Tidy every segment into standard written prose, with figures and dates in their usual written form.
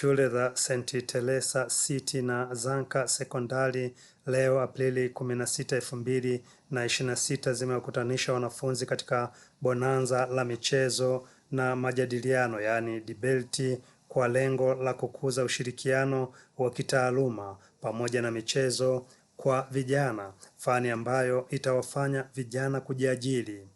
shule za St. Teresa City na Zanka Sekondari leo Aprili 16, 2026 zimewakutanisha wanafunzi katika bonanza la michezo na majadiliano, yaani debate, kwa lengo la kukuza ushirikiano wa kitaaluma pamoja na michezo kwa vijana, fani ambayo itawafanya vijana kujiajiri.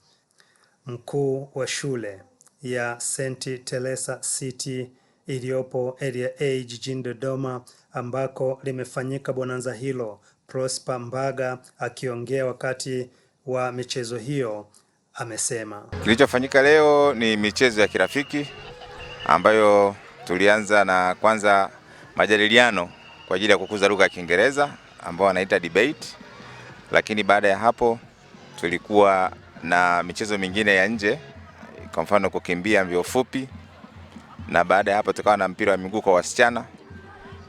Mkuu wa shule ya St. Teresa City iliyopo Area A jijini Dodoma ambako limefanyika bonanza hilo, Prosper Mbaga, akiongea wakati wa michezo hiyo, amesema kilichofanyika leo ni michezo ya kirafiki ambayo tulianza na kwanza majadiliano kwa ajili ya kukuza lugha ya Kiingereza ambao wanaita debate, lakini baada ya hapo tulikuwa na michezo mingine ya nje, kwa mfano kukimbia mbio fupi, na baada ya hapo tukawa na mpira wa miguu kwa wasichana.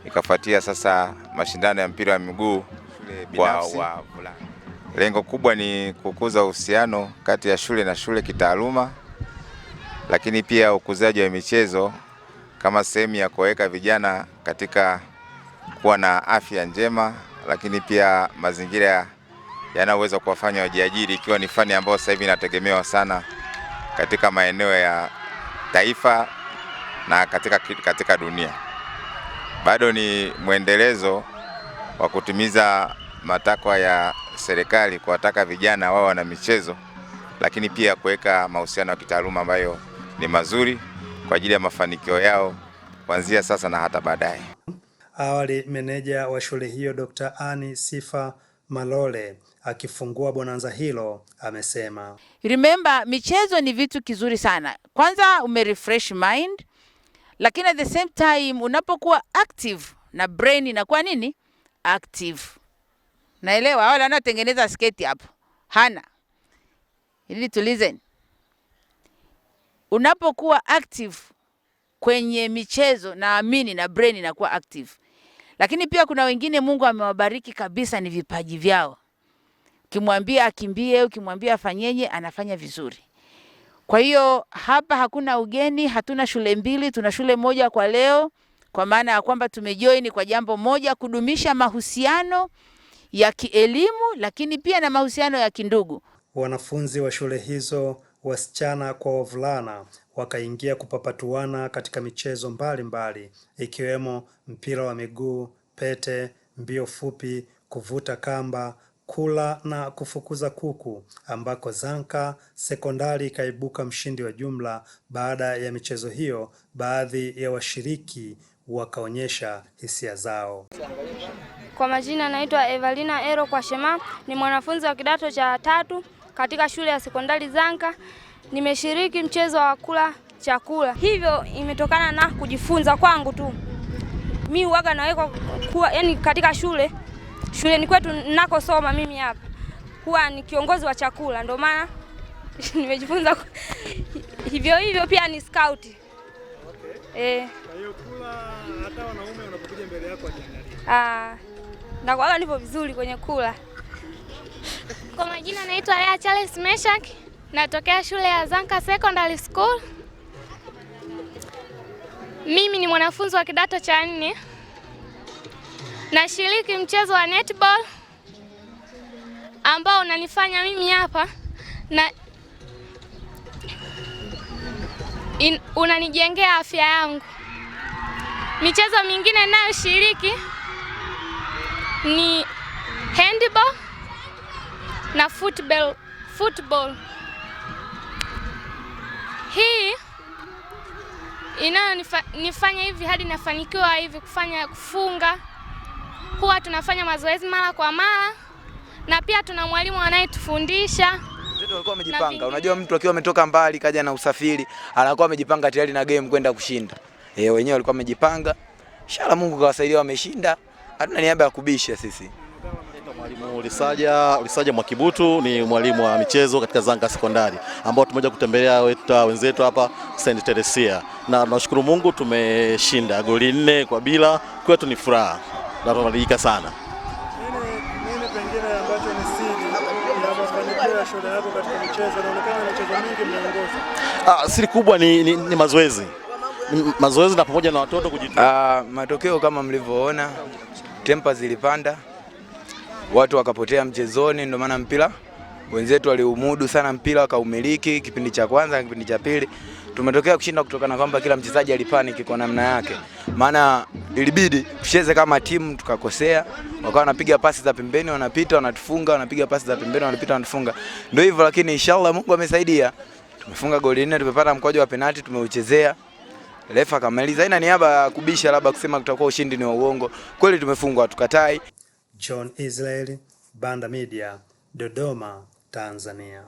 Ikafuatia sasa mashindano ya mpira wa miguu kwa wavulana. Lengo kubwa ni kukuza uhusiano kati ya shule na shule kitaaluma, lakini pia ukuzaji wa michezo kama sehemu ya kuweka vijana katika kuwa na afya njema, lakini pia mazingira yanayoweza kuwafanya wajiajiri, ikiwa ni fani ambayo sasa hivi inategemewa sana katika maeneo ya taifa na katika dunia. Bado ni mwendelezo wa kutimiza matakwa ya serikali kuwataka vijana wao na michezo, lakini pia kuweka mahusiano ya kitaaluma ambayo ni mazuri kwa ajili ya mafanikio yao kuanzia sasa na hata baadaye. Awali meneja wa shule hiyo Dr. Annie Sifa Malole akifungua bonanza hilo amesema, remember, michezo ni vitu kizuri sana. Kwanza umerefresh mind, lakini at the same time unapokuwa active na brain inakuwa nini? Active. Naelewa wale wanaotengeneza sketi hapo. Hana. Ili to listen. Unapokuwa active kwenye michezo, naamini na brain inakuwa active. Lakini pia kuna wengine Mungu amewabariki kabisa ni vipaji vyao. Ukimwambia akimbie, ukimwambia afanyenye, anafanya vizuri. Kwa hiyo hapa hakuna ugeni, hatuna shule mbili, tuna shule moja kwa leo, kwa maana ya kwamba tumejoin kwa jambo moja, kudumisha mahusiano ya kielimu lakini pia na mahusiano ya kindugu. Wanafunzi wa shule hizo, wasichana kwa wavulana, wakaingia kupapatuana katika michezo mbalimbali ikiwemo mpira wa miguu, pete, mbio fupi, kuvuta kamba, kula na kufukuza kuku, ambako Zanka Sekondari ikaibuka mshindi wa jumla. Baada ya michezo hiyo, baadhi ya washiriki wakaonyesha hisia zao. Kwa majina naitwa Evalina Ero kwa Shema, ni mwanafunzi wa kidato cha 3 katika shule ya sekondari Zanka. Nimeshiriki mchezo wa kula chakula. Hivyo imetokana na kujifunza kwangu tu. Mimi huaga nawekwa kuwa, yani katika shuleni kwetu ninakosoma mimi hapa, huwa ni kiongozi wa chakula, ndio maana nimejifunza hivyo pia ni scout. Okay. Kwa hiyo kula hata wanaume wanapokuja mbele yako wakiangalia. Na kwa hiyo nipo vizuri kwenye kula. Kwa majina naitwa Lea Charles Meshak, natokea shule ya Zanka Secondary School. Mimi ni mwanafunzi wa kidato cha 4. Nashiriki mchezo wa netball ambao unanifanya mimi hapa na unanijengea afya yangu. Michezo mingine ninayoshiriki ni handball na football. Hii inayonifanya hivi hadi nafanikiwa hivi kufunga. Huwa tunafanya mazoezi mara kwa mara na pia tuna mwalimu anayetufundisha. Mtoto alikuwa amejipanga. Unajua mtu akiwa ametoka mbali kaja na usafiri, anakuwa amejipanga tayari na game kwenda kushinda. Wenyewe walikuwa wamejipanga. Inshallah Mungu kawasaidia wameshinda. Hatuna niaba ya kubisha sisi. Mwalimu Ulisaja Mwakibutu ni mwalimu wa michezo katika Zanka Sekondari ambao tumekuja kutembelea wenzetu hapa St. Teresa. Na tunashukuru Mungu tumeshinda goli 4-0. Kwetu ni furaha. Na tunaridhika sana. Nini pengine ambacho ni siri ya mafanikio ya shule yako katika michezo? Inaonekana michezo mingi mnaongoza. Siri kubwa ni mazoezi. mazoezi na pamoja na watoto kujitunza? Matokeo kama mlivyoona, tempa zilipanda, watu wakapotea mchezoni, ndio maana mpira wenzetu waliumudu sana, mpira wakaumiliki kipindi cha kwanza na kipindi cha pili. Tumetokea kushinda kutokana kwamba kila mchezaji alipanic kwa namna yake. Maana ilibidi tucheze kama timu, tukakosea. Wakawa wanapiga pasi za pembeni wanapita wanatufunga, wanapiga pasi za pembeni wanapita wanatufunga. Ndio hivyo, lakini inshallah Mungu amesaidia. Tumefunga goli 4, tumepata mkwaju wa penalti, tumeuchezea. Refa kamaliza. Ina niaba kubisha labda kusema tutakuwa ushindi ni wa uongo. Kweli tumefungwa, tukatai. John Israel, Banda Media, Dodoma, Tanzania.